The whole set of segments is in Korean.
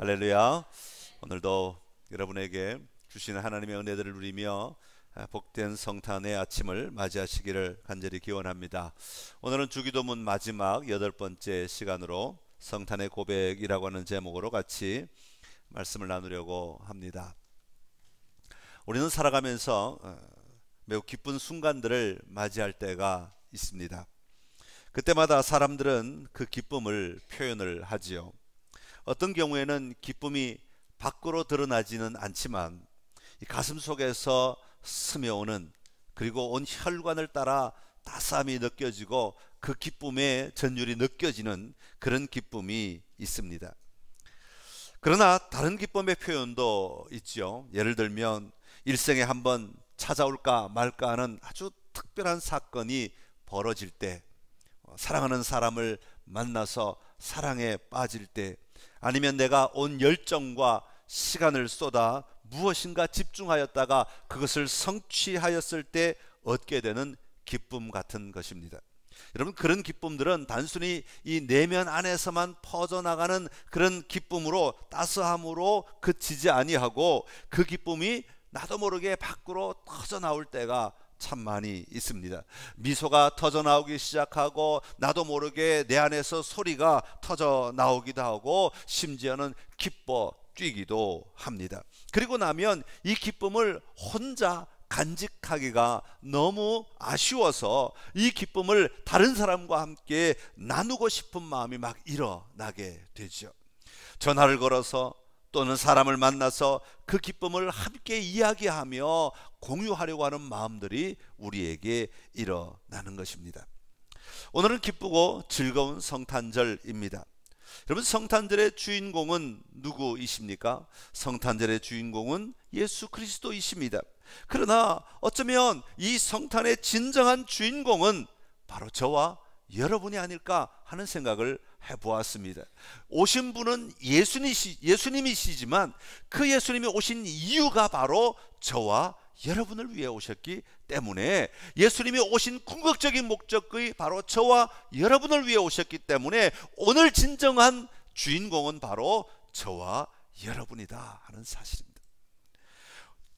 할렐루야. 오늘도 여러분에게 주시는 하나님의 은혜들을 누리며 복된 성탄의 아침을 맞이하시기를 간절히 기원합니다. 오늘은 주기도문 마지막 8번째 시간으로 성탄의 고백이라고 하는 제목으로 같이 말씀을 나누려고 합니다. 우리는 살아가면서 매우 기쁜 순간들을 맞이할 때가 있습니다. 그때마다 사람들은 그 기쁨을 표현을 하지요. 어떤 경우에는 기쁨이 밖으로 드러나지는 않지만 이 가슴 속에서 스며오는, 그리고 온 혈관을 따라 따스함이 느껴지고 그 기쁨의 전율이 느껴지는 그런 기쁨이 있습니다. 그러나 다른 기쁨의 표현도 있죠. 예를 들면 일생에 한번 찾아올까 말까 하는 아주 특별한 사건이 벌어질 때, 사랑하는 사람을 만나서 사랑에 빠질 때, 아니면 내가 온 열정과 시간을 쏟아 무엇인가 집중하였다가 그것을 성취하였을 때 얻게 되는 기쁨 같은 것입니다. 여러분, 그런 기쁨들은 단순히 이 내면 안에서만 퍼져나가는 그런 기쁨으로, 따스함으로 그치지 아니하고 그 기쁨이 나도 모르게 밖으로 터져나올 때가 참 많이 있습니다. 미소가 터져 나오기 시작하고 나도 모르게 내 안에서 소리가 터져 나오기도 하고 심지어는 기뻐 뛰기도 합니다. 그리고 나면 이 기쁨을 혼자 간직하기가 너무 아쉬워서 이 기쁨을 다른 사람과 함께 나누고 싶은 마음이 막 일어나게 되죠. 전화를 걸어서 또는 사람을 만나서 그 기쁨을 함께 이야기하며 공유하려고 하는 마음들이 우리에게 일어나는 것입니다. 오늘은 기쁘고 즐거운 성탄절입니다. 여러분, 성탄절의 주인공은 누구이십니까? 성탄절의 주인공은 예수 그리스도이십니다. 그러나 어쩌면 이 성탄의 진정한 주인공은 바로 저와 여러분이 아닐까 하는 생각을 해보았습니다. 오신 분은 예수님이시지만 그 예수님이 오신 이유가 바로 저와 여러분을 위해 오셨기 때문에, 예수님이 오신 궁극적인 목적이 바로 저와 여러분을 위해 오셨기 때문에 오늘 진정한 주인공은 바로 저와 여러분이다 하는 사실입니다.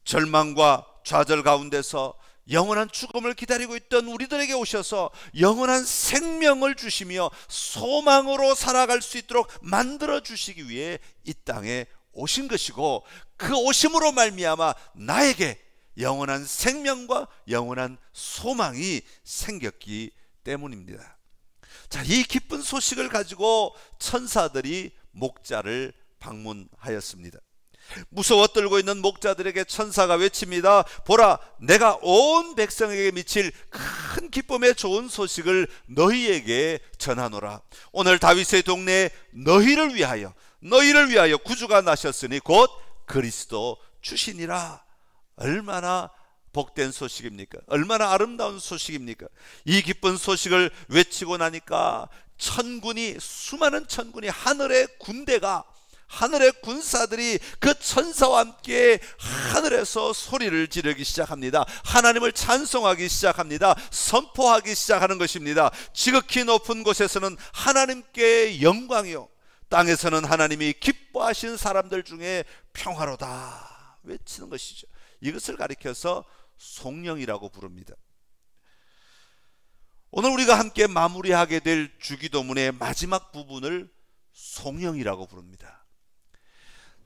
절망과 좌절 가운데서 영원한 죽음을 기다리고 있던 우리들에게 오셔서 영원한 생명을 주시며 소망으로 살아갈 수 있도록 만들어 주시기 위해 이 땅에 오신 것이고, 그 오심으로 말미암아 나에게 영원한 생명과 영원한 소망이 생겼기 때문입니다. 자, 이 기쁜 소식을 가지고 천사들이 목자를 방문하였습니다. 무서워 떨고 있는 목자들에게 천사가 외칩니다. 보라, 내가 온 백성에게 미칠 큰 기쁨의 좋은 소식을 너희에게 전하노라. 오늘 다윗의 동네에 너희를 위하여 구주가 나셨으니 곧 그리스도 주시니라. 얼마나 복된 소식입니까? 얼마나 아름다운 소식입니까? 이 기쁜 소식을 외치고 나니까 수많은 천군이, 하늘의 군사들이 그 천사와 함께 하늘에서 소리를 지르기 시작합니다. 하나님을 찬송하기 시작합니다. 선포하기 시작하는 것입니다. 지극히 높은 곳에서는 하나님께 영광이요, 땅에서는 하나님이 기뻐하신 사람들 중에 평화로다 외치는 것이죠. 이것을 가리켜서 송영이라고 부릅니다. 오늘 우리가 함께 마무리하게 될 주기도문의 마지막 부분을 송영이라고 부릅니다.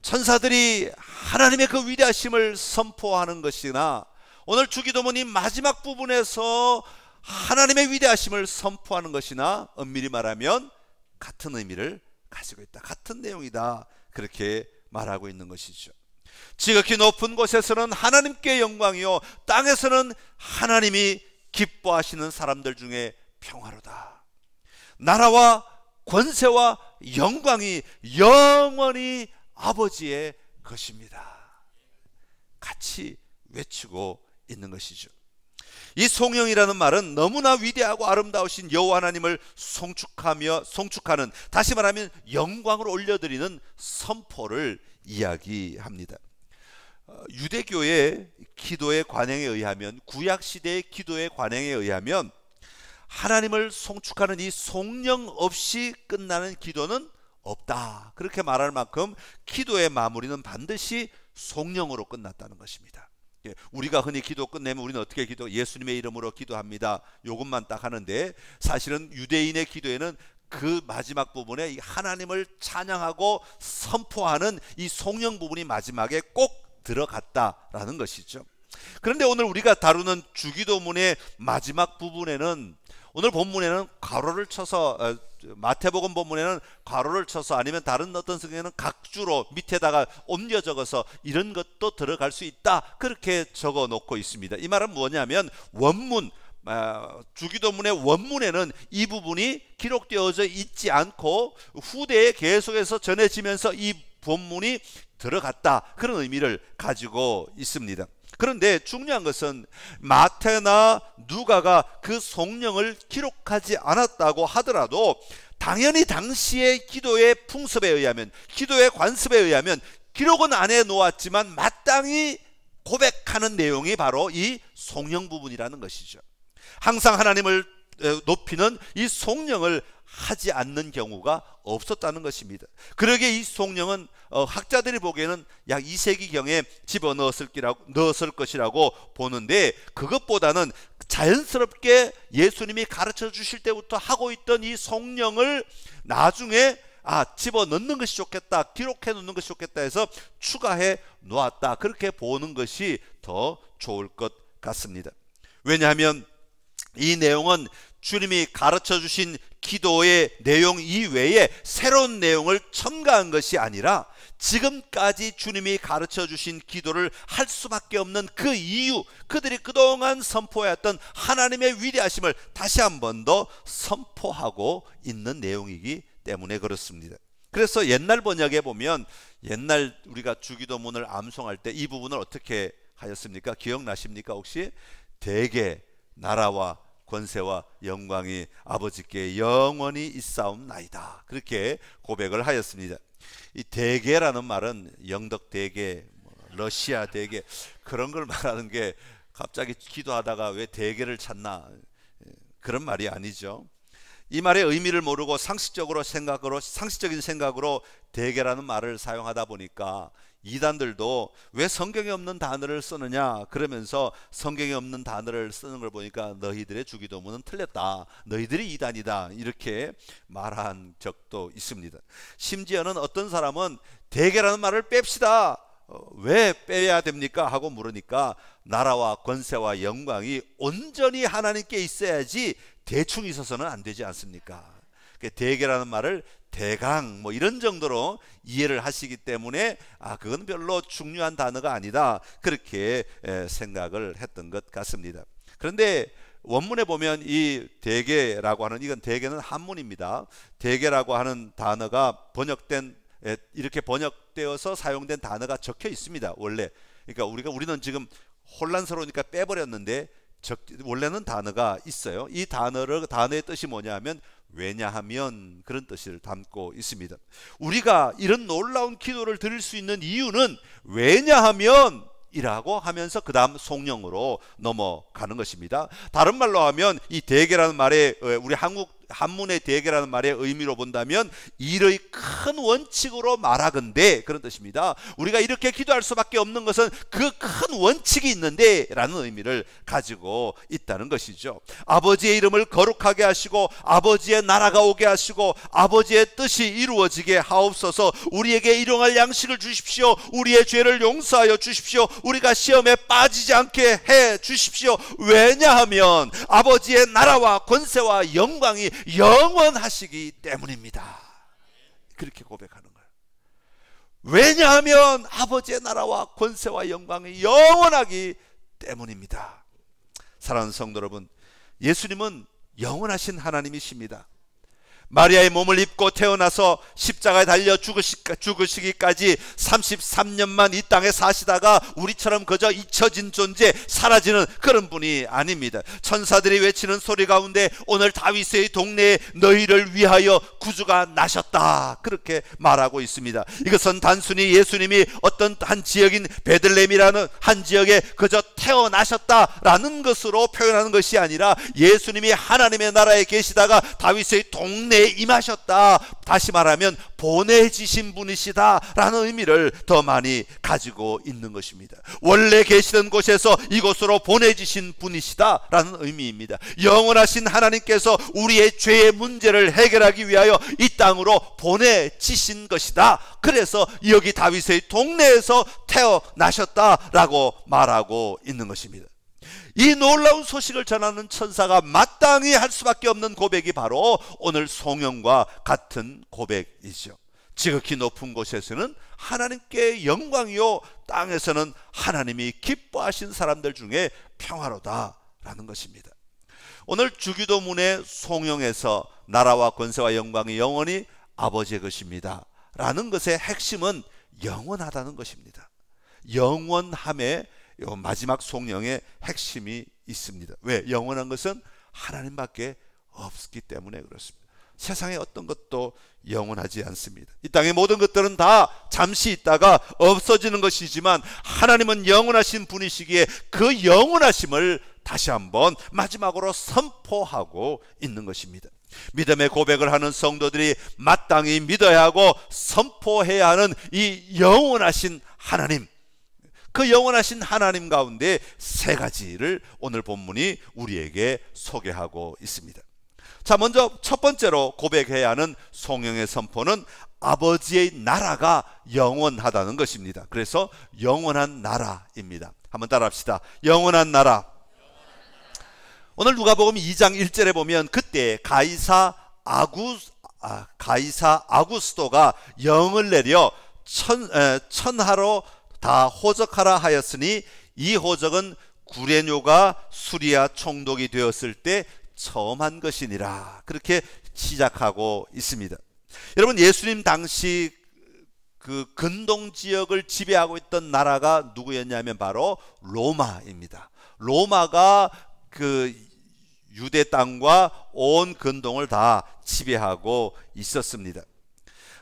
천사들이 하나님의 그 위대하심을 선포하는 것이나, 오늘 주기도문이 마지막 부분에서 하나님의 위대하심을 선포하는 것이나 엄밀히 말하면 같은 의미를 가지고 있다, 같은 내용이다, 그렇게 말하고 있는 것이죠. 지극히 높은 곳에서는 하나님께 영광이요, 땅에서는 하나님이 기뻐하시는 사람들 중에 평화로다. 나라와 권세와 영광이 영원히 아버지의 것입니다. 같이 외치고 있는 것이죠. 이 송영이라는 말은 너무나 위대하고 아름다우신 여호와 하나님을 송축하는, 다시 말하면 영광을 올려드리는 선포를 이야기합니다. 유대교의 기도의 관행에 의하면, 구약시대의 기도의 관행에 의하면 하나님을 송축하는 이 송영 없이 끝나는 기도는 없다. 그렇게 말할 만큼 기도의 마무리는 반드시 성령으로 끝났다는 것입니다. 우리가 흔히 기도 끝내면 우리는 어떻게 예수님의 이름으로 기도합니다. 요것만 딱 하는데, 사실은 유대인의 기도에는 그 마지막 부분에 이 하나님을 찬양하고 선포하는 이 성령 부분이 마지막에 꼭 들어갔다라는 것이죠. 그런데 오늘 우리가 다루는 주기도문의 마지막 부분에는, 오늘 본문에는 괄호를 쳐서, 마태복음 본문에는 괄호를 쳐서, 아니면 다른 어떤 성경에는 각주로 밑에다가 옮겨 적어서 이런 것도 들어갈 수 있다, 그렇게 적어 놓고 있습니다. 이 말은 뭐냐면, 원문, 주기도문의 원문에는 이 부분이 기록되어져 있지 않고 후대에 계속해서 전해지면서 이 본문이 들어갔다, 그런 의미를 가지고 있습니다. 그런데 중요한 것은 마태나 누가가 그 성령을 기록하지 않았다고 하더라도 당연히 당시의 기도의 풍습에 의하면, 기도의 관습에 의하면 기록은 안 해놓았지만 마땅히 고백하는 내용이 바로 이 성령 부분이라는 것이죠. 항상 하나님을 높이는 이 성령을 하지 않는 경우가 없었다는 것입니다. 그러기에 이 성령은 학자들이 보기에는 약 2세기경에 집어넣었을 것이라고 보는데, 그것보다는 자연스럽게 예수님이 가르쳐 주실 때부터 하고 있던 이 성령을 나중에 집어넣는 것이 좋겠다, 기록해 놓는 것이 좋겠다 해서 추가해 놓았다, 그렇게 보는 것이 더 좋을 것 같습니다. 왜냐하면 이 내용은 주님이 가르쳐 주신 기도의 내용 이외에 새로운 내용을 첨가한 것이 아니라 지금까지 주님이 가르쳐 주신 기도를 할 수밖에 없는 그 이유, 그들이 그동안 선포해왔던 하나님의 위대하심을 다시 한 번 더 선포하고 있는 내용이기 때문에 그렇습니다. 그래서 옛날 번역에 보면, 옛날 우리가 주기도문을 암송할 때 이 부분을 어떻게 하였습니까? 기억나십니까? 혹시? 대개 나라와 권세와 영광이 아버지께 영원히 있사옵나이다, 그렇게 고백을 하였습니다. 이 대개라는 말은 영덕 대개, 러시아 대개, 그런 걸 말하는 게, 갑자기 기도하다가 왜 대개를 찾나, 그런 말이 아니죠. 이 말의 의미를 모르고 상식적인 생각으로 대개라는 말을 사용하다 보니까 이단들도 왜 성경에 없는 단어를 쓰느냐 그러면서 성경에 없는 단어를 쓰는 걸 보니까 너희들의 주기도문은 틀렸다, 너희들이 이단이다, 이렇게 말한 적도 있습니다. 심지어는 어떤 사람은 대개라는 말을 뺍시다, 왜 빼야 됩니까 하고 물으니까 나라와 권세와 영광이 온전히 하나님께 있어야지 대충 있어서는 안 되지 않습니까? 대개라는 말을 대강 이런 정도로 이해를 하시기 때문에 그건 별로 중요한 단어가 아니다, 그렇게 생각을 했던 것 같습니다. 그런데 원문에 보면 이 대개라고 하는, 이건 대개는 한문입니다. 대개라고 하는 단어가 이렇게 번역되어서 사용된 단어가 적혀 있습니다, 원래. 그러니까 우리는 지금 혼란스러우니까 빼버렸는데 원래는 단어가 있어요. 이 단어의 뜻이 뭐냐면 왜냐하면, 그런 뜻을 담고 있습니다. 우리가 이런 놀라운 기도를 드릴 수 있는 이유는 왜냐하면 이라고 하면서 그 다음 성령으로 넘어가는 것입니다. 다른 말로 하면 이 대개라는 말에, 우리 한문의 대개라는 말의 의미로 본다면 일의 큰 원칙으로 말하건대, 그런 뜻입니다. 우리가 이렇게 기도할 수밖에 없는 것은 그 큰 원칙이 있는데 라는 의미를 가지고 있다는 것이죠. 아버지의 이름을 거룩하게 하시고 아버지의 나라가 오게 하시고 아버지의 뜻이 이루어지게 하옵소서. 우리에게 일용할 양식을 주십시오. 우리의 죄를 용서하여 주십시오. 우리가 시험에 빠지지 않게 해 주십시오. 왜냐하면 아버지의 나라와 권세와 영광이 영원하시기 때문입니다. 그렇게 고백하는 거예요. 왜냐하면 아버지의 나라와 권세와 영광이 영원하기 때문입니다. 사랑하는 성도 여러분, 예수님은 영원하신 하나님이십니다. 마리아의 몸을 입고 태어나서 십자가에 달려 죽으시기까지 33년만 이 땅에 사시다가 우리처럼 그저 잊혀진 존재, 사라지는 그런 분이 아닙니다. 천사들이 외치는 소리 가운데 오늘 다윗의 동네에 너희를 위하여 구주가 나셨다, 그렇게 말하고 있습니다. 이것은 단순히 예수님이 어떤 한 지역인 베들레헴이라는 한 지역에 그저 태어나셨다라는 것으로 표현하는 것이 아니라 예수님이 하나님의 나라에 계시다가 다윗의 동네 은혜에 임하셨다, 다시 말하면 보내지신 분이시다 라는 의미를 더 많이 가지고 있는 것입니다. 원래 계시던 곳에서 이곳으로 보내지신 분이시다 라는 의미입니다. 영원하신 하나님께서 우리의 죄의 문제를 해결하기 위하여 이 땅으로 보내지신 것이다. 그래서 여기 다윗의 동네에서 태어나셨다라고 말하고 있는 것입니다. 이 놀라운 소식을 전하는 천사가 마땅히 할 수밖에 없는 고백이 바로 오늘 송영과 같은 고백이죠. 지극히 높은 곳에서는 하나님께 영광이요, 땅에서는 하나님이 기뻐하신 사람들 중에 평화로다라는 것입니다. 오늘 주기도문의 송영에서 나라와 권세와 영광이 영원히 아버지의 것입니다 라는 것의 핵심은 영원하다는 것입니다. 영원함에 요 마지막 송영의 핵심이 있습니다. 왜? 영원한 것은 하나님밖에 없기 때문에 그렇습니다. 세상의 어떤 것도 영원하지 않습니다. 이 땅의 모든 것들은 다 잠시 있다가 없어지는 것이지만 하나님은 영원하신 분이시기에 그 영원하심을 다시 한번 마지막으로 선포하고 있는 것입니다. 믿음의 고백을 하는 성도들이 마땅히 믿어야 하고 선포해야 하는 이 영원하신 하나님, 그 영원하신 하나님 가운데 세 가지를 오늘 본문이 우리에게 소개하고 있습니다. 자, 먼저 첫 번째로 고백해야 하는 송영의 선포는 아버지의 나라가 영원하다는 것입니다. 그래서 영원한 나라입니다. 한번 따라합시다. 영원한 나라. 오늘 누가복음 2장 1절에 보면 그때 가이사 아구스도가 영을 내려 천하로 다 호적하라 하였으니 이 호적은 구레뇨가 수리아 총독이 되었을 때 처음 한 것이니라. 그렇게 시작하고 있습니다. 여러분, 예수님 당시 그 근동 지역을 지배하고 있던 나라가 누구였냐면 바로 로마입니다. 로마가 그 유대 땅과 온 근동을 다 지배하고 있었습니다.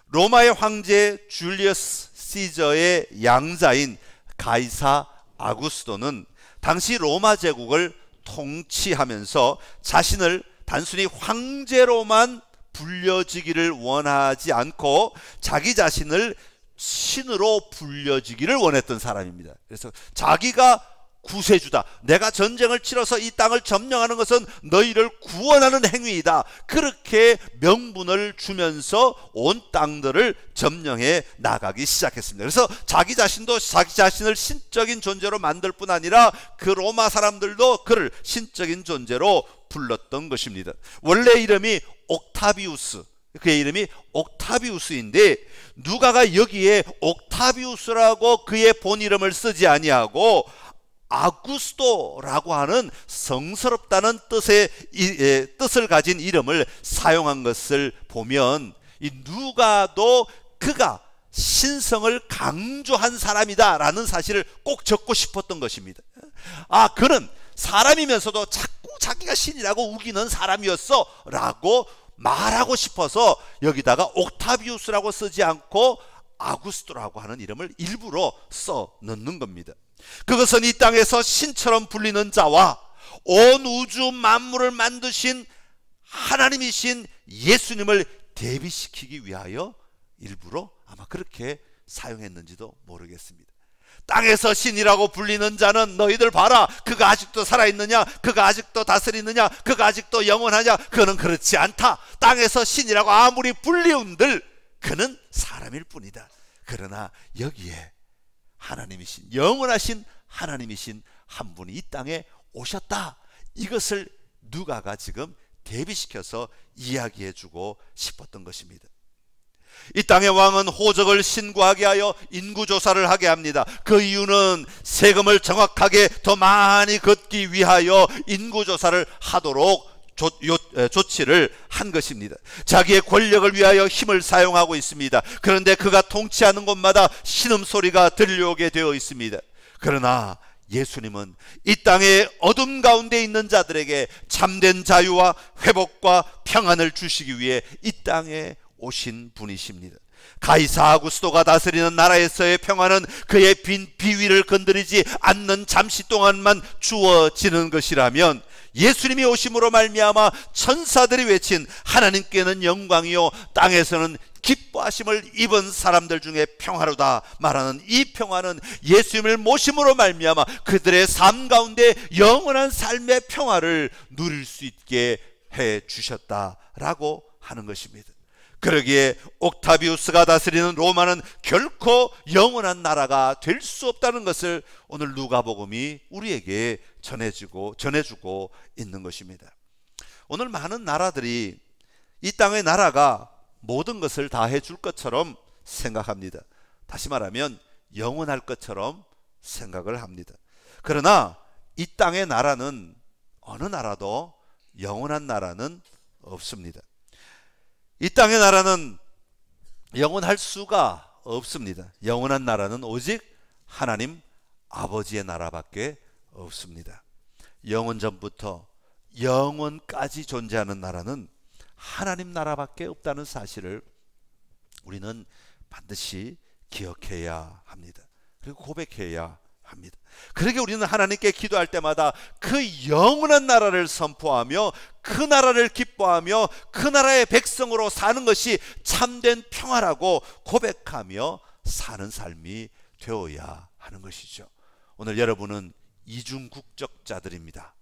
로마의 황제 줄리어스 시저의 양자인 가이사 아구스도는 당시 로마 제국을 통치하면서 자신을 단순히 황제로만 불려지기를 원하지 않고 자기 자신을 신으로 불려지기를 원했던 사람입니다. 그래서 자기가 구세주다, 내가 전쟁을 치러서 이 땅을 점령하는 것은 너희를 구원하는 행위이다, 그렇게 명분을 주면서 온 땅들을 점령해 나가기 시작했습니다. 그래서 자기 자신도 자기 자신을 신적인 존재로 만들 뿐 아니라 그 로마 사람들도 그를 신적인 존재로 불렀던 것입니다. 원래 이름이 옥타비우스, 그의 이름이 옥타비우스인데 누가가 여기에 옥타비우스라고 그의 본 이름을 쓰지 아니하고 아구스도라고 하는 성스럽다는 뜻을 가진 이름을 사용한 것을 보면 이 누가도 그가 신성을 강조한 사람이다 라는 사실을 꼭 적고 싶었던 것입니다. 아, 그는 사람이면서도 자꾸 자기가 신이라고 우기는 사람이었어 라고 말하고 싶어서 여기다가 옥타비우스라고 쓰지 않고 아구스도라고 하는 이름을 일부러 써 넣는 겁니다. 그것은 이 땅에서 신처럼 불리는 자와 온 우주 만물을 만드신 하나님이신 예수님을 대비시키기 위하여 일부러 아마 그렇게 사용했는지도 모르겠습니다. 땅에서 신이라고 불리는 자는 너희들 봐라, 그가 아직도 살아있느냐, 그가 아직도 다스리느냐, 그가 아직도 영원하냐, 그는 그렇지 않다. 땅에서 신이라고 아무리 불리운들 그는 사람일 뿐이다. 그러나 여기에 하나님이신, 영원하신 하나님이신 한 분이 이 땅에 오셨다, 이것을 누가가 지금 대비시켜서 이야기해주고 싶었던 것입니다. 이 땅의 왕은 호적을 신고하게 하여 인구조사를 하게 합니다. 그 이유는 세금을 정확하게 더 많이 걷기 위하여 인구조사를 하도록 조치를 한 것입니다. 자기의 권력을 위하여 힘을 사용하고 있습니다. 그런데 그가 통치하는 곳마다 신음소리가 들려오게 되어 있습니다. 그러나 예수님은 이 땅의 어둠 가운데 있는 자들에게 참된 자유와 회복과 평안을 주시기 위해 이 땅에 오신 분이십니다. 가이사 아구스도가 다스리는 나라에서의 평안은 그의 빈 비위를 건드리지 않는 잠시 동안만 주어지는 것이라면 예수님이 오심으로 말미암아 천사들이 외친 하나님께는 영광이요 땅에서는 기뻐하심을 입은 사람들 중에 평화로다 말하는 이 평화는 예수님을 모심으로 말미암아 그들의 삶 가운데 영원한 삶의 평화를 누릴 수 있게 해 주셨다라고 하는 것입니다. 그러기에 옥타비우스가 다스리는 로마는 결코 영원한 나라가 될 수 없다는 것을 오늘 누가복음이 우리에게 전해주고 있는 것입니다. 오늘 많은 나라들이 이 땅의 나라가 모든 것을 다 해줄 것처럼 생각합니다. 다시 말하면 영원할 것처럼 생각을 합니다. 그러나 이 땅의 나라는 어느 나라도 영원한 나라는 없습니다. 이 땅의 나라는 영원할 수가 없습니다. 영원한 나라는 오직 하나님 아버지의 나라밖에 없습니다. 영원 전부터 영원까지 존재하는 나라는 하나님 나라밖에 없다는 사실을 우리는 반드시 기억해야 합니다. 그리고 고백해야 합니다. 그러게 우리는 하나님께 기도할 때마다 그 영원한 나라를 선포하며 그 나라를 기뻐하며 그 나라의 백성으로 사는 것이 참된 평화라고 고백하며 사는 삶이 되어야 하는 것이죠. 오늘 여러분은 이중 국적자들입니다.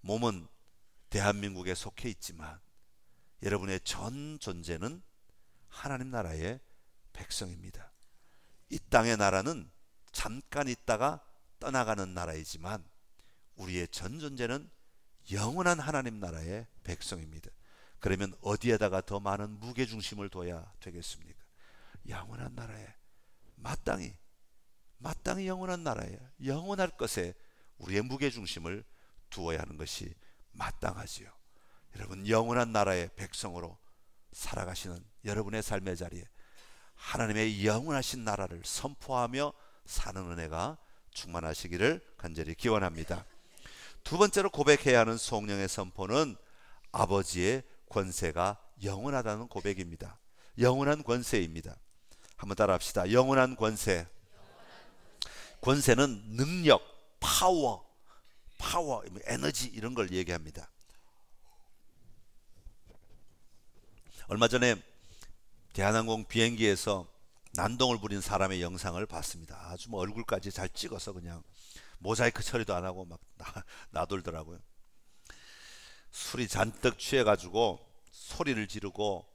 몸은 대한민국에 속해 있지만 여러분의 전 존재는 하나님 나라의 백성입니다. 이 땅의 나라는 잠깐 있다가 떠나가는 나라이지만 우리의 전 존재는 영원한 하나님 나라의 백성입니다. 그러면 어디에다가 더 많은 무게중심을 둬야 되겠습니까? 영원한 나라에 마땅히 영원한 나라에 영원할 것에 우리의 무게중심을 두어야 하는 것이 마땅하지요. 여러분, 영원한 나라의 백성으로 살아가시는 여러분의 삶의 자리에 하나님의 영원하신 나라를 선포하며 사는 은혜가 충만하시기를 간절히 기원합니다. 두 번째로 고백해야 하는 성령의 선포는 아버지의 권세가 영원하다는 고백입니다. 영원한 권세입니다. 한번 따라합시다. 영원한 권세. 권세는 능력, 파워, 에너지 이런 걸 얘기합니다. 얼마 전에 대한항공 비행기에서 난동을 부린 사람의 영상을 봤습니다. 아주 뭐 얼굴까지 잘 찍어서 그냥 모자이크 처리도 안 하고 막 나돌더라고요. 술이 잔뜩 취해가지고 소리를 지르고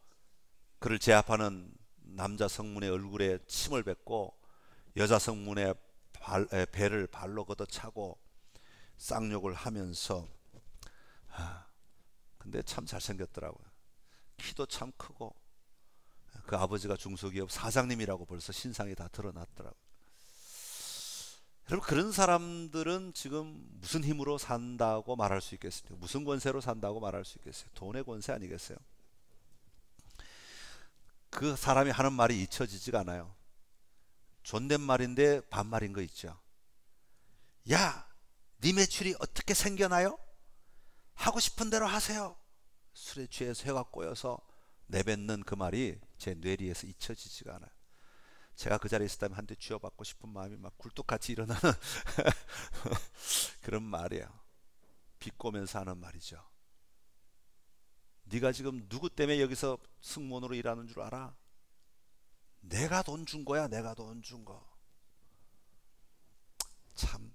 그를 제압하는 남자 성문의 얼굴에 침을 뱉고 여자 성문의 배를 발로 걷어차고 쌍욕을 하면서 근데 참 잘생겼더라고요. 키도 참 크고 그 아버지가 중소기업 사장님이라고 벌써 신상이 다 드러났더라고요. 여러분, 그런 사람들은 지금 무슨 힘으로 산다고 말할 수 있겠습니까? 무슨 권세로 산다고 말할 수 있겠어요? 돈의 권세 아니겠어요? 그 사람이 하는 말이 잊혀지지가 않아요. 존댓말인데 반말인 거 있죠. 야, 네 매출이 어떻게 생겨나요? 하고 싶은 대로 하세요. 술에 취해서 혀가 꼬여서 내뱉는 그 말이 제 뇌리에서 잊혀지지가 않아요. 제가 그 자리에 있었다면 한 대 쥐어받고 싶은 마음이 막 굴뚝같이 일어나는 그런 말이에요. 비꼬면서 하는 말이죠. 네가 지금 누구 때문에 여기서 승무원으로 일하는 줄 알아? 내가 돈 준 거야. 내가 돈 준 거. 참,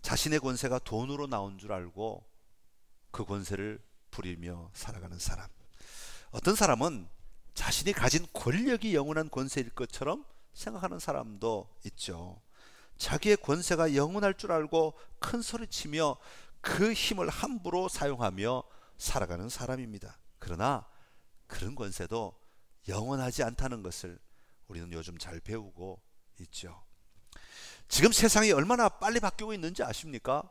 자신의 권세가 돈으로 나온 줄 알고 그 권세를 부리며 살아가는 사람. 어떤 사람은 자신이 가진 권력이 영원한 권세일 것처럼 생각하는 사람도 있죠. 자기의 권세가 영원할 줄 알고 큰 소리치며 그 힘을 함부로 사용하며 살아가는 사람입니다. 그러나 그런 권세도 영원하지 않다는 것을 우리는 요즘 잘 배우고 있죠. 지금 세상이 얼마나 빨리 바뀌고 있는지 아십니까?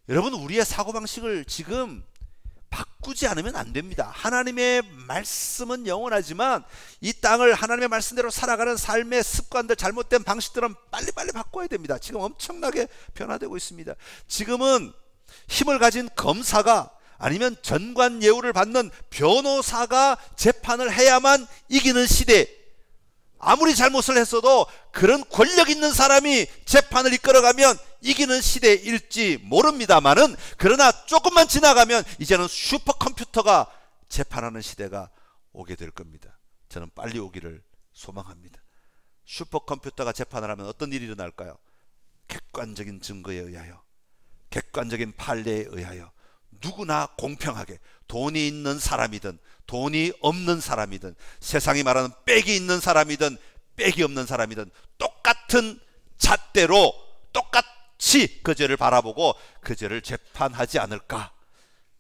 여러분, 우리의 사고방식을 지금 바꾸지 않으면 안 됩니다. 하나님의 말씀은 영원하지만 이 땅을 하나님의 말씀대로 살아가는 삶의 습관들, 잘못된 방식들은 빨리빨리 바꿔야 됩니다. 지금 엄청나게 변화되고 있습니다. 지금은 힘을 가진 검사가 아니면 전관 예우를 받는 변호사가 재판을 해야만 이기는 시대, 아무리 잘못을 했어도 그런 권력 있는 사람이 재판을 이끌어가면 이기는 시대일지 모릅니다만은, 그러나 조금만 지나가면 이제는 슈퍼컴퓨터가 재판하는 시대가 오게 될 겁니다. 저는 빨리 오기를 소망합니다. 슈퍼컴퓨터가 재판을 하면 어떤 일이 일어날까요? 객관적인 증거에 의하여, 객관적인 판례에 의하여 누구나 공평하게, 돈이 있는 사람이든 돈이 없는 사람이든, 세상이 말하는 빽이 있는 사람이든 빽이 없는 사람이든 똑같은 잣대로 똑같이 그 죄를 바라보고 그 죄를 재판하지 않을까.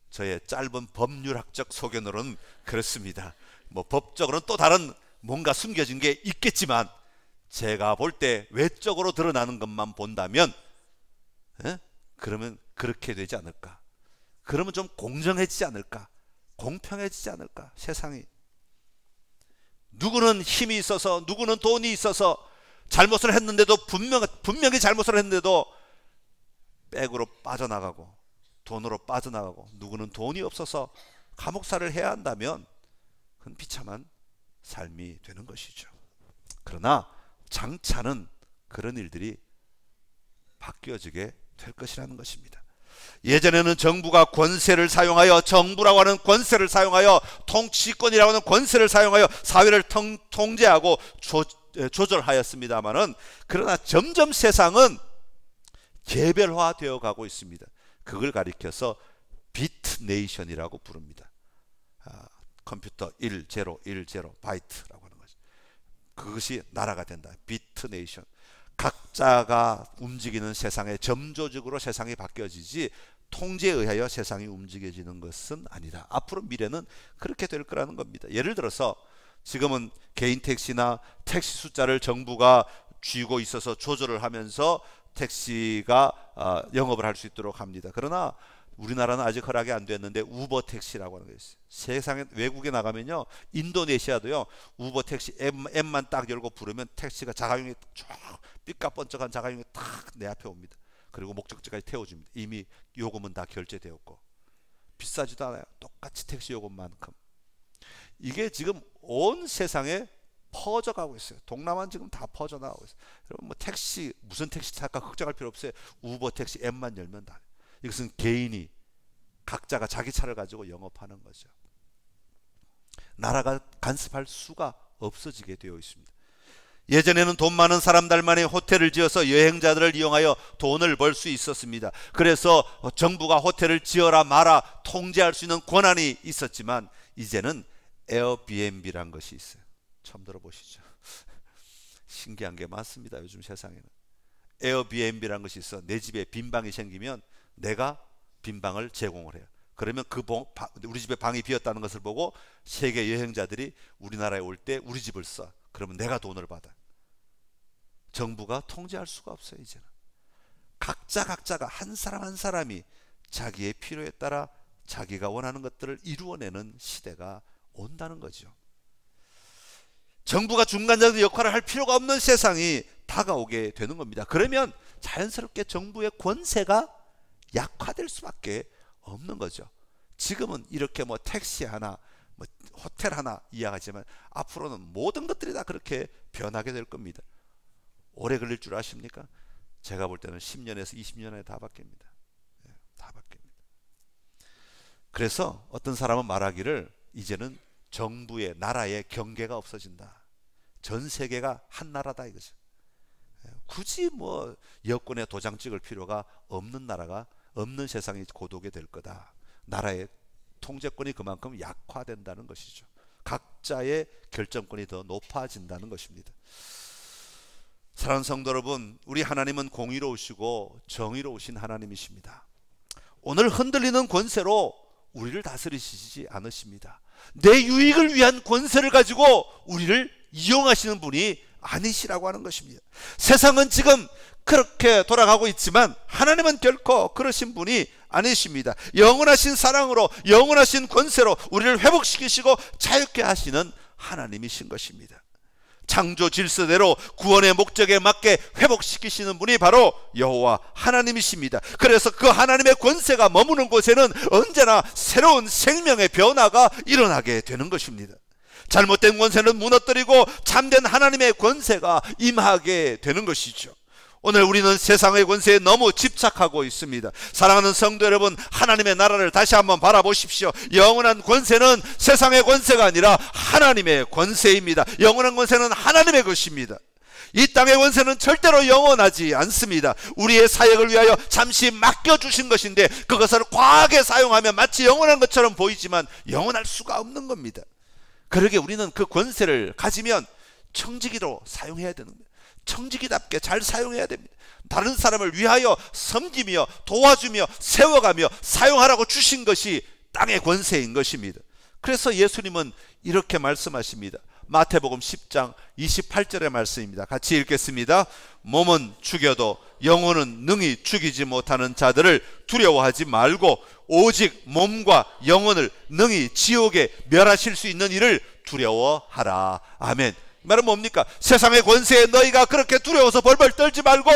저의 짧은 법률학적 소견으로는 그렇습니다. 뭐 법적으로는 또 다른 뭔가 숨겨진 게 있겠지만, 제가 볼 때 외적으로 드러나는 것만 본다면 그러면 그렇게 되지 않을까. 그러면 좀 공정해지지 않을까, 공평해지지 않을까. 세상이 누구는 힘이 있어서, 누구는 돈이 있어서 잘못을 했는데도, 분명히 잘못을 했는데도 백으로 빠져나가고 돈으로 빠져나가고, 누구는 돈이 없어서 감옥살이를 해야 한다면 그건 비참한 삶이 되는 것이죠. 그러나 장차는 그런 일들이 바뀌어지게 될 것이라는 것입니다. 예전에는 정부가 권세를 사용하여, 정부라고 하는 권세를 사용하여, 통치권이라고 하는 권세를 사용하여 사회를 통제하고 조절하였습니다만은, 그러나 점점 세상은 개별화되어 가고 있습니다. 그걸 가리켜서 비트네이션이라고 부릅니다. 컴퓨터 1010 바이트라고 하는 거죠. 그것이 나라가 된다. 비트네이션. 각자가 움직이는 세상에 점조직으로 세상이 바뀌어지지 통제에 의하여 세상이 움직여지는 것은 아니다. 앞으로 미래는 그렇게 될 거라는 겁니다. 예를 들어서 지금은 개인 택시나 택시 숫자를 정부가 쥐고 있어서 조절을 하면서 택시가 영업을 할 수 있도록 합니다. 그러나 우리나라는 아직 허락이 안 됐는데 우버 택시라고 하는 게 있어요. 세상에 외국에 나가면요, 인도네시아도요, 우버 택시 앱만 딱 열고 부르면 택시가 자가용이 쫙 삐까뻔쩍한 자가용이 딱 내 앞에 옵니다. 그리고 목적지까지 태워줍니다. 이미 요금은 다 결제되었고 비싸지도 않아요. 똑같이 택시 요금만큼. 이게 지금 온 세상에 퍼져가고 있어요. 동남아는 지금 다 퍼져나가고 있어요. 여러분 뭐 택시, 무슨 택시 탈까 걱정할 필요 없어요. 우버 택시 앱만 열면 다. 이것은 개인이 각자가 자기 차를 가지고 영업하는 거죠. 나라가 간섭할 수가 없어지게 되어 있습니다. 예전에는 돈 많은 사람들만이 호텔을 지어서 여행자들을 이용하여 돈을 벌 수 있었습니다. 그래서 정부가 호텔을 지어라 마라 통제할 수 있는 권한이 있었지만, 이제는 에어비앤비란 것이 있어요. 처음 들어보시죠? 신기한 게 많습니다. 요즘 세상에는 에어비앤비란 것이 있어. 내 집에 빈방이 생기면 내가 빈방을 제공을 해요. 그러면 우리 집에 방이 비었다는 것을 보고 세계 여행자들이 우리나라에 올 때 우리 집을 써. 그러면 내가 돈을 받아. 정부가 통제할 수가 없어요. 이제는 각자가 한 사람 한 사람이 자기의 필요에 따라 자기가 원하는 것들을 이루어내는 시대가 온다는 거죠. 정부가 중간적인 역할을 할 필요가 없는 세상이 다가오게 되는 겁니다. 그러면 자연스럽게 정부의 권세가 약화될 수밖에 없는 거죠. 지금은 이렇게 뭐 택시 하나, 뭐 호텔 하나 이야기하지만 앞으로는 모든 것들이 다 그렇게 변하게 될 겁니다. 오래 걸릴 줄 아십니까? 제가 볼 때는 10년에서 20년 안에 다 바뀝니다. 다 바뀝니다. 그래서 어떤 사람은 말하기를, 이제는 정부의, 나라의 경계가 없어진다. 전 세계가 한 나라다 이거죠. 굳이 뭐 여권에 도장 찍을 필요가 없는 나라가, 없는 세상이 곧 오게 될 거다. 나라의 통제권이 그만큼 약화된다는 것이죠. 각자의 결정권이 더 높아진다는 것입니다. 사랑하는 성도 여러분, 우리 하나님은 공의로우시고 정의로우신 하나님이십니다. 오늘 흔들리는 권세로 우리를 다스리시지 않으십니다. 내 유익을 위한 권세를 가지고 우리를 이용하시는 분이 아니시라고 하는 것입니다. 세상은 지금 그렇게 돌아가고 있지만 하나님은 결코 그러신 분이 아니십니다. 영원하신 사랑으로, 영원하신 권세로 우리를 회복시키시고 자유케 하시는 하나님이신 것입니다. 창조 질서대로 구원의 목적에 맞게 회복시키시는 분이 바로 여호와 하나님이십니다. 그래서 그 하나님의 권세가 머무는 곳에는 언제나 새로운 생명의 변화가 일어나게 되는 것입니다. 잘못된 권세는 무너뜨리고 참된 하나님의 권세가 임하게 되는 것이죠. 오늘 우리는 세상의 권세에 너무 집착하고 있습니다. 사랑하는 성도 여러분, 하나님의 나라를 다시 한번 바라보십시오. 영원한 권세는 세상의 권세가 아니라 하나님의 권세입니다. 영원한 권세는 하나님의 것입니다. 이 땅의 권세는 절대로 영원하지 않습니다. 우리의 사역을 위하여 잠시 맡겨주신 것인데 그것을 과하게 사용하면 마치 영원한 것처럼 보이지만 영원할 수가 없는 겁니다. 그러게 우리는 그 권세를 가지면 청지기로 사용해야 되는 거예요. 청지기답게 잘 사용해야 됩니다. 다른 사람을 위하여 섬기며 도와주며 세워가며 사용하라고 주신 것이 땅의 권세인 것입니다. 그래서 예수님은 이렇게 말씀하십니다. 마태복음 10장 28절의 말씀입니다. 같이 읽겠습니다. 몸은 죽여도 영혼은 능히 죽이지 못하는 자들을 두려워하지 말고 오직 몸과 영혼을 능히 지옥에 멸하실 수 있는 이를 두려워하라. 아멘. 이 말은 뭡니까? 세상의 권세에 너희가 그렇게 두려워서 벌벌 떨지 말고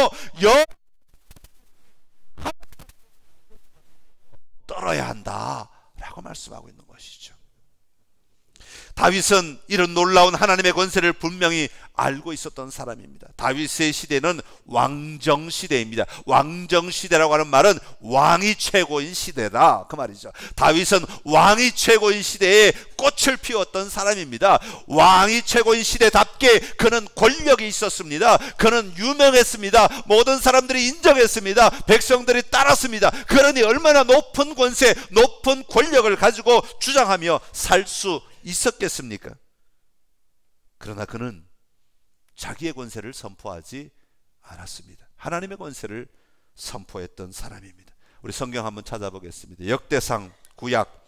떨어야 한다 라고 말씀하고 있는 것이죠. 다윗은 이런 놀라운 하나님의 권세를 분명히 알고 있었던 사람입니다. 다윗의 시대는 왕정시대입니다. 왕정시대라고 하는 말은 왕이 최고인 시대다 그 말이죠. 다윗은 왕이 최고인 시대에 꽃을 피웠던 사람입니다. 왕이 최고인 시대답게 그는 권력이 있었습니다. 그는 유명했습니다. 모든 사람들이 인정했습니다. 백성들이 따랐습니다. 그러니 얼마나 높은 권세, 높은 권력을 가지고 주장하며 살 수 있었겠습니까? 그러나 그는 자기의 권세를 선포하지 않았습니다. 하나님의 권세를 선포했던 사람입니다. 우리 성경 한번 찾아보겠습니다. 역대상 구약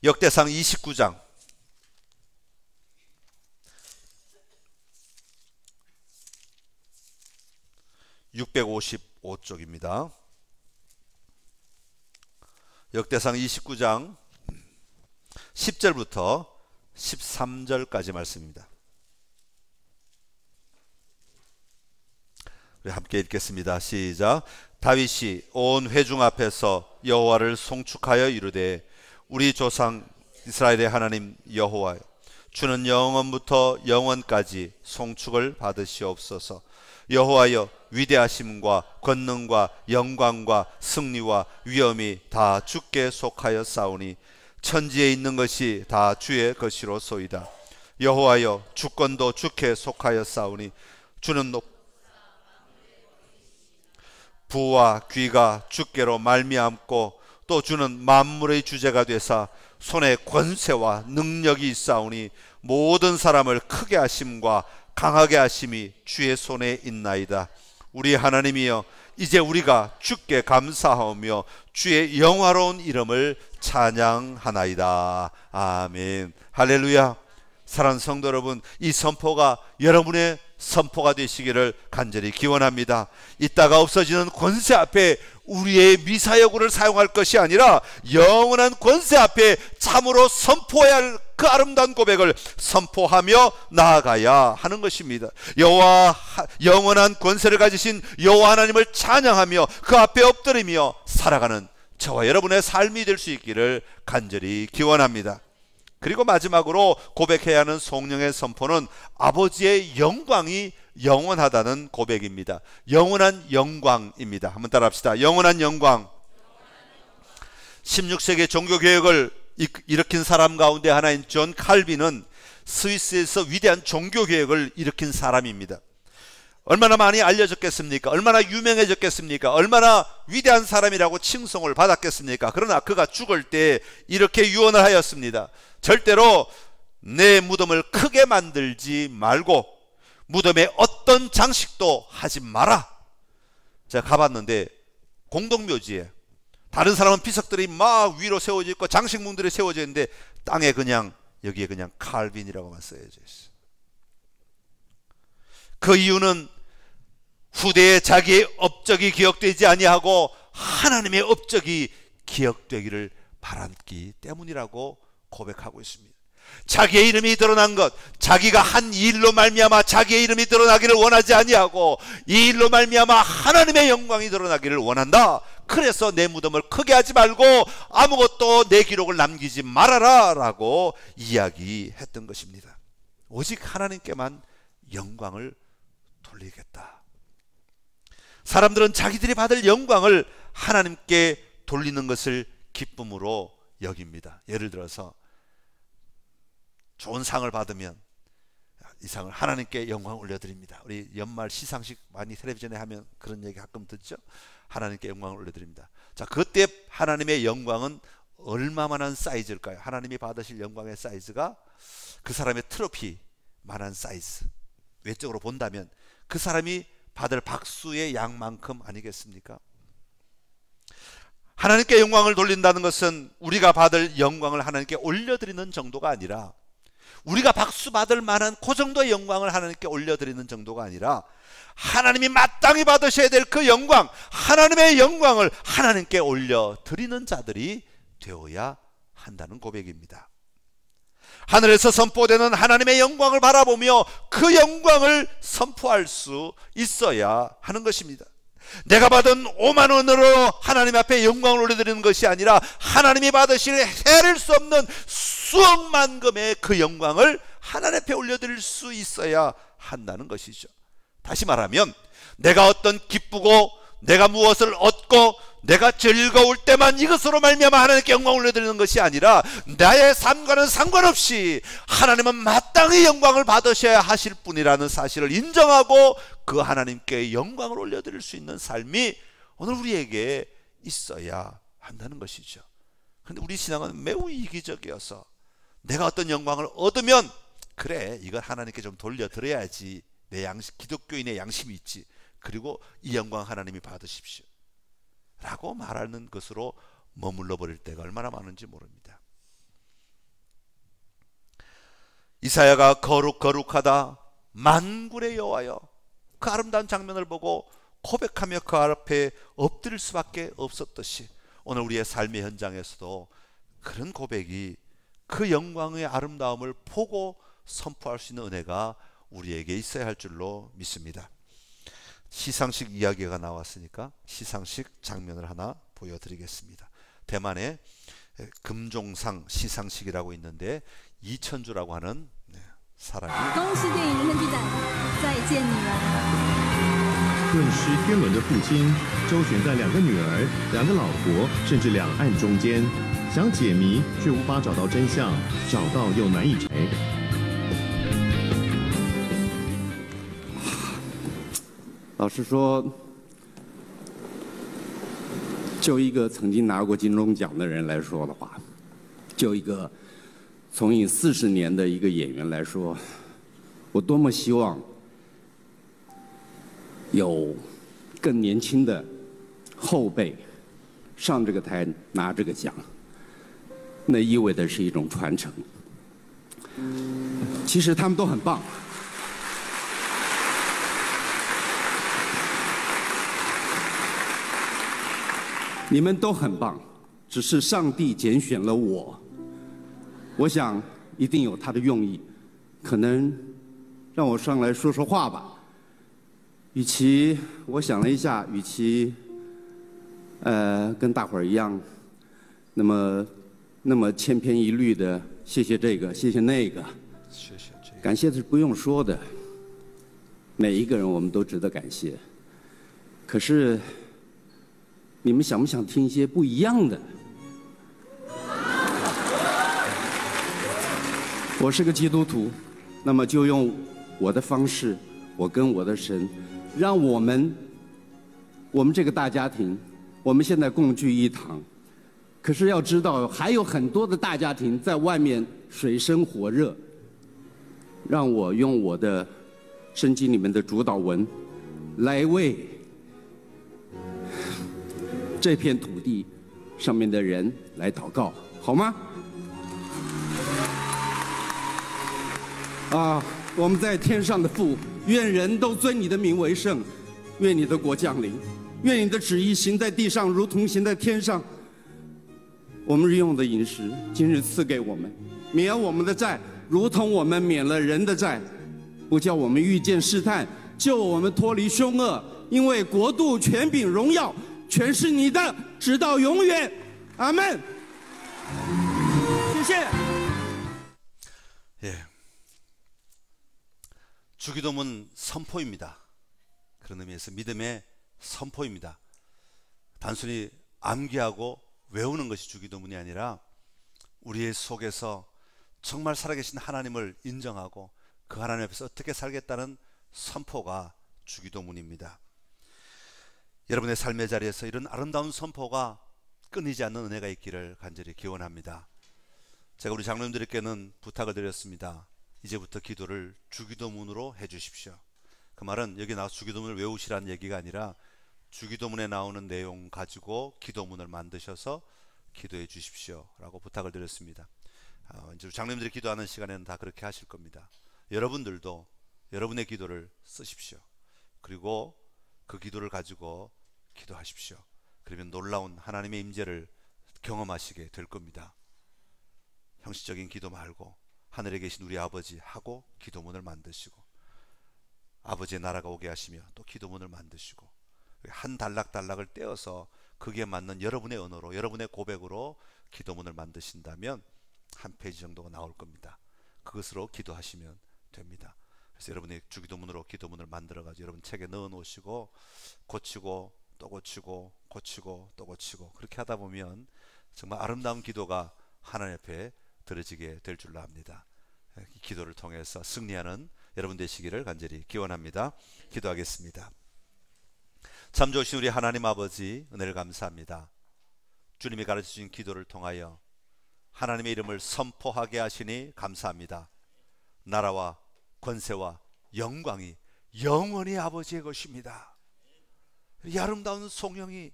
역대상 29장 655쪽입니다. 역대상 29장 10절부터 13절까지 말씀입니다. 우리 함께 읽겠습니다. 시작. 다윗이 온 회중 앞에서 여호와를 송축하여 이르되 우리 조상 이스라엘의 하나님 여호와여, 주는 영원부터 영원까지 송축을 받으시옵소서. 여호와여, 위대하심과 권능과 영광과 승리와 위엄이 다 주께 속하여 싸우니 천지에 있는 것이 다 주의 것이로소이다. 여호와여, 주권도 주께 속하여 싸우니 주는 부와 귀가 주께로 말미암고 또 주는 만물의 주제가 되사 손에 권세와 능력이 있사오니 모든 사람을 크게 하심과 강하게 하심이 주의 손에 있나이다. 우리 하나님이여, 이제 우리가 주께 감사하며 주의 영화로운 이름을 찬양하나이다. 아멘. 할렐루야. 사랑하는 성도 여러분, 이 선포가 여러분의 선포가 되시기를 간절히 기원합니다. 이따가 없어지는 권세 앞에 우리의 미사여구를 사용할 것이 아니라 영원한 권세 앞에 참으로 선포해야 할 그 아름다운 고백을 선포하며 나아가야 하는 것입니다. 여호와, 영원한 권세를 가지신 여호와 하나님을 찬양하며 그 앞에 엎드리며 살아가는 저와 여러분의 삶이 될 수 있기를 간절히 기원합니다. 그리고 마지막으로 고백해야 하는 성령의 선포는 아버지의 영광이 영원하다는 고백입니다. 영원한 영광입니다. 한번 따라합시다. 영원한 영광. 16세기 종교개혁을 일으킨 사람 가운데 하나인 존 칼빈은 스위스에서 위대한 종교개혁을 일으킨 사람입니다. 얼마나 많이 알려졌겠습니까? 얼마나 유명해졌겠습니까? 얼마나 위대한 사람이라고 칭송을 받았겠습니까? 그러나 그가 죽을 때 이렇게 유언을 하였습니다. 절대로 내 무덤을 크게 만들지 말고 무덤에 어떤 장식도 하지 마라. 제가 가봤는데 공동묘지에 다른 사람은 비석들이 막 위로 세워져 있고 장식문들이 세워져 있는데 땅에 그냥, 여기에 그냥 칼빈이라고만 써져 있어요. 그 이유는 후대에 자기의 업적이 기억되지 아니하고 하나님의 업적이 기억되기를 바랐기 때문이라고 고백하고 있습니다. 자기의 이름이 드러난 것, 자기가 한 일로 말미암아 자기의 이름이 드러나기를 원하지 아니하고 이 일로 말미암아 하나님의 영광이 드러나기를 원한다. 그래서 내 무덤을 크게 하지 말고 아무것도 내 기록을 남기지 말아라 라고 이야기했던 것입니다. 오직 하나님께만 영광을 돌리겠다. 사람들은 자기들이 받을 영광을 하나님께 돌리는 것을 기쁨으로 여깁니다. 예를 들어서 좋은 상을 받으면 이 상을 하나님께 영광 올려드립니다. 우리 연말 시상식 많이 텔레비전에 하면 그런 얘기 가끔 듣죠. 하나님께 영광을 올려드립니다. 자, 그때 하나님의 영광은 얼마만한 사이즈일까요? 하나님이 받으실 영광의 사이즈가 그 사람의 트로피만한 사이즈. 외적으로 본다면 그 사람이 받을 박수의 양만큼 아니겠습니까? 하나님께 영광을 돌린다는 것은 우리가 받을 영광을 하나님께 올려드리는 정도가 아니라, 우리가 박수 받을 만한 그 정도의 영광을 하나님께 올려드리는 정도가 아니라, 하나님이 마땅히 받으셔야 될 그 영광, 하나님의 영광을 하나님께 올려드리는 자들이 되어야 한다는 고백입니다. 하늘에서 선포되는 하나님의 영광을 바라보며 그 영광을 선포할 수 있어야 하는 것입니다. 내가 받은 5만 원으로 하나님 앞에 영광을 올려드리는 것이 아니라 하나님이 받으실 헤아릴 수 없는 수억만금의 그 영광을 하나님 앞에 올려드릴 수 있어야 한다는 것이죠. 다시 말하면 내가 어떤 기쁘고 내가 무엇을 얻고 내가 즐거울 때만 이것으로 말미암아 하나님께 영광을 올려드리는 것이 아니라 나의 삶과는 상관없이 하나님은 마땅히 영광을 받으셔야 하실 분이라는 사실을 인정하고 그 하나님께 영광을 올려드릴 수 있는 삶이 오늘 우리에게 있어야 한다는 것이죠. 그런데 우리 신앙은 매우 이기적이어서 내가 어떤 영광을 얻으면 그래, 이걸 하나님께 좀 돌려드려야지, 내 양심, 기독교인의 양심이 있지, 그리고 이 영광 하나님이 받으십시오 라고 말하는 것으로 머물러 버릴 때가 얼마나 많은지 모릅니다. 이사야가 거룩하다 만군의 여호와여, 그 아름다운 장면을 보고 고백하며 그 앞에 엎드릴 수밖에 없었듯이 오늘 우리의 삶의 현장에서도 그런 고백이, 그 영광의 아름다움을 보고 선포할 수 있는 은혜가 우리에게 있어야 할 줄로 믿습니다. 시상식 이야기가 나왔으니까 시상식 장면을 하나 보여드리겠습니다. 대만에 금종상 시상식이라고 있는데 이천주라고 하는 사람이 恭喜电影人生剧展再见女儿。 顿失天伦的父亲周旋在2个女儿、2个老婆，甚至两岸中间，想解谜却无法找到真相，找到又难以拆。 老实说，就一个曾经拿过金钟奖的人来说的话，就一个从影40年的一个演员来说，我多么希望有更年轻的后辈上这个台拿这个奖，那意味的是一种传承。其实他们都很棒。 你们都很棒，只是上帝拣选了我。我想一定有他的用意，可能让我上来说说话吧。与其我想了一下，与其跟大伙儿一样，那么千篇一律的谢谢这个，谢谢那个，感谢是不用说的，每一个人我们都值得感谢。可是。 你们想不想听一些不一样的？我是个基督徒，那么就用我的方式，我跟我的神，让我们这个大家庭，我们现在共聚一堂。可是要知道，还有很多的大家庭在外面水深火热。让我用我的圣经里面的主祷文，来为 这片土地上面的人来祷告，好吗？啊，我们在天上的父，愿人都尊你的名为圣，愿你的国降临，愿你的旨意行在地上，如同行在天上。我们日用的饮食，今日赐给我们，免我们的债，如同我们免了人的债，不叫我们遇见试探，救我们脱离凶恶，因为国度、权柄、荣耀。 全是你的，直到永远。阿门。谢谢。 예, 주기도문 선포입니다. 그런 의미에서 믿음의 선포입니다. 단순히 암기하고 외우는 것이 주기도문이 아니라 우리의 속에서 정말 살아계신 하나님을 인정하고 그 하나님 앞에서 어떻게 살겠다는 선포가 주기도문입니다. 여러분의 삶의 자리에서 이런 아름다운 선포가 끊이지 않는 은혜가 있기를 간절히 기원합니다. 제가 우리 장로님들께는 부탁을 드렸습니다. 이제부터 기도를 주기도문으로 해 주십시오. 그 말은 여기 나와서 주기도문을 외우시라는 얘기가 아니라 주기도문에 나오는 내용 가지고 기도문을 만드셔서 기도해 주십시오 라고 부탁을 드렸습니다. 이제 장로님들이 기도하는 시간에는 다 그렇게 하실 겁니다. 여러분들도 여러분의 기도를 쓰십시오. 그리고 그 기도를 가지고 기도하십시오. 그러면 놀라운 하나님의 임재를 경험하시게 될 겁니다. 형식적인 기도 말고 하늘에 계신 우리 아버지 하고 기도문을 만드시고, 아버지의 나라가 오게 하시며 또 기도문을 만드시고, 한 단락단락을 떼어서 거기에 맞는 여러분의 언어로, 여러분의 고백으로 기도문을 만드신다면 한 페이지 정도가 나올 겁니다. 그것으로 기도하시면 됩니다. 그래서 여러분의 주기도문으로 기도문을 만들어가지고 여러분 책에 넣어 놓으시고 고치고 또 고치고 고치고 또 고치고, 그렇게 하다 보면 정말 아름다운 기도가 하나님 앞에 들어지게 될 줄로 압니다. 이 기도를 통해서 승리하는 여러분 되시기를 간절히 기원합니다. 기도하겠습니다. 참 좋으신 우리 하나님 아버지, 은혜를 감사합니다. 주님이 가르쳐주신 기도를 통하여 하나님의 이름을 선포하게 하시니 감사합니다. 나라와 권세와 영광이 영원히 아버지의 것입니다. 이 아름다운 송영이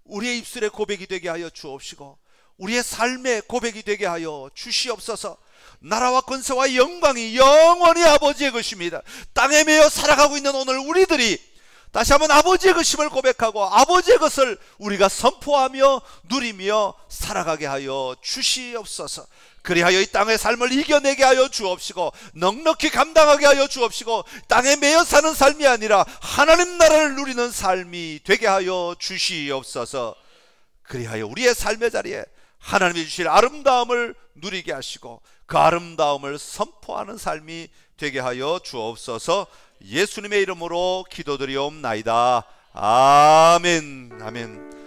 우리의 입술의 고백이 되게 하여 주옵시고 우리의 삶의 고백이 되게 하여 주시옵소서. 나라와 권세와 영광이 영원히 아버지의 것입니다. 땅에 매여 살아가고 있는 오늘 우리들이 다시 한번 아버지의 것임을 고백하고 아버지의 것을 우리가 선포하며 누리며 살아가게 하여 주시옵소서. 그리하여 이 땅의 삶을 이겨내게 하여 주옵시고 넉넉히 감당하게 하여 주옵시고 땅에 매여 사는 삶이 아니라 하나님 나라를 누리는 삶이 되게 하여 주시옵소서. 그리하여 우리의 삶의 자리에 하나님이 주실 아름다움을 누리게 하시고 그 아름다움을 선포하는 삶이 되게 하여 주옵소서. 예수님의 이름으로 기도드리옵나이다. 아멘. 아멘.